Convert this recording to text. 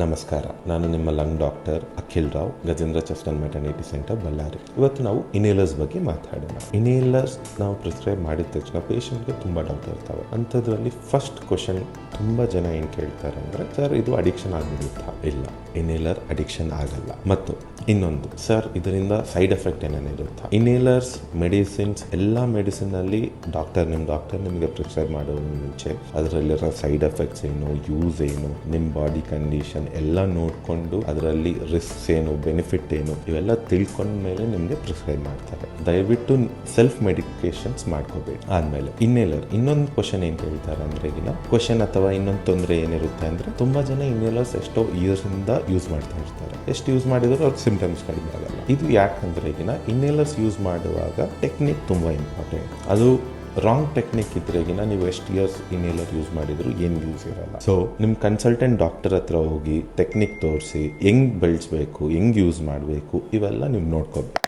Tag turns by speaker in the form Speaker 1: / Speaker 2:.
Speaker 1: ನಮಸ್ಕಾರ, ನಾನು ನಿಮ್ಮ lung doctor Akhil Rao, Gajendra chest and maternity centre, Ballari. ಇವತ್ತು ನಾವು ಇನ್ಹೇಲರ್ಸ್ ಬಗ್ಗೆ ಮಾತಾಡೋಣ. ಇನ್ಹೇಲರ್ಸ್ ನಾವು ಪ್ರಿಸ್ಕ್ರೈಬ್ ಮಾಡಿದ ತಕ್ಷಣ ಪೇಷಂಟ್ಗೆ ತುಂಬ ಡೌಟ್ ಇರ್ತವೆ. ಅಂಥದ್ರಲ್ಲಿ ಫಸ್ಟ್ ಕ್ವಶನ್ ತುಂಬ ಜನ ಏನು ಕೇಳ್ತಾರೆ ಅಂದರೆ, ಸರ್ ಇದು ಅಡಿಕ್ಷನ್ ಆಗಿಬಿಡುತ್ತಾ? ಇಲ್ಲ, ಇನ್ಹೇಲರ್ ಅಡಿಕ್ಷನ್ ಆಗಲ್ಲ. ಮತ್ತು ಇನ್ನೊಂದು, ಸರ್ ಇದರಿಂದ ಸೈಡ್ ಎಫೆಕ್ಟ್ ಏನೇನಿರುತ್ತಾ? ಇನ್ಹೇಲರ್ಸ್ ಮೆಡಿಸಿನ್ಸ್, ಎಲ್ಲ ಮೆಡಿಸಿನಲ್ಲಿ ನಿಮ್ಮ ಡಾಕ್ಟರ್ ನಿಮಗೆ ಪ್ರಿಸ್ಕ್ರೈಬ್ ಮಾಡೋ ಮುಂಚೆ ಅದರಲ್ಲಿರೋ ಸೈಡ್ ಎಫೆಕ್ಟ್ಸ್ ಏನು, ಯೂಸ್ ಏನು, ನಿಮ್ಮ ಬಾಡಿ ಕಂಡೀಷನ್ ಎಲ್ಲ ನೋಡಿಕೊಂಡು ಅದರಲ್ಲಿ ರಿಸ್ಕ್ಸ್ ಏನು, ಬೆನಿಫಿಟ್ ಏನು, ಇವೆಲ್ಲ ತಿಳ್ಕೊಂಡ ಮೇಲೆ ನಿಮಗೆ ಪ್ರಿಸ್ಕ್ರೈಬ್ ಮಾಡ್ತಾರೆ. ದಯವಿಟ್ಟು ಸೆಲ್ಫ್ ಮೆಡಿಕೇಶನ್ಸ್ ಮಾಡ್ಕೋಬೇಡಿ. ಆದಮೇಲೆ ಇನ್ಹೇಲರ್, ಇನ್ನೊಂದು ಕ್ವಶನ್ ಏನು ಕೇಳ್ತಾರೆ ಅಂದರೆ, ಕ್ವಶನ್ ಅಥವಾ ಇನ್ನೊಂದು ತೊಂದರೆ ಏನಿರುತ್ತೆ ಅಂದರೆ, ತುಂಬ ಜನ ಇನ್ಹೇಲರ್ಸ್ ಎಷ್ಟೋ ಇಯರ್ಸಿಂದ ಯೂಸ್ ಮಾಡ್ತಾ ಇರ್ತಾರೆ. ಎಷ್ಟು ಯೂಸ್ ಮಾಡಿದ್ರು ಅವ್ರ ಸಿಂಪ್ಟಮ್ಸ್ ಕಡಿಮೆ ಆಗಲ್ಲ. ಇದು ಯಾಕಂದ್ರೆ ಇನ್ಹೇಲರ್ಸ್ ಯೂಸ್ ಮಾಡುವಾಗ ಟೆಕ್ನಿಕ್ ತುಂಬ ಇಂಪಾರ್ಟೆಂಟ್. ಅದು ರಾಂಗ್ ಟೆಕ್ನಿಕ್ ಇದ್ರೆಗಿನ ನೀವು ಎಷ್ಟು ಇಯರ್ಸ್ ಇನ್ಹೇಲರ್ ಯೂಸ್ ಮಾಡಿದ್ರು ಏನು ಯೂಸ್ ಇರಲ್ಲ. ಸೊ ನಿಮ್ಮ ಕನ್ಸಲ್ಟೆಂಟ್ ಡಾಕ್ಟರ್ ಹತ್ರ ಹೋಗಿ ಟೆಕ್ನಿಕ್ ತೋರಿಸಿ ಹೆಂಗ್ ಬೆಳೆಸಬೇಕು, ಹೆಂಗ್ ಯೂಸ್ ಮಾಡಬೇಕು, ಇವೆಲ್ಲ ನೀವು ನೋಡ್ಕೋಬೇಕು.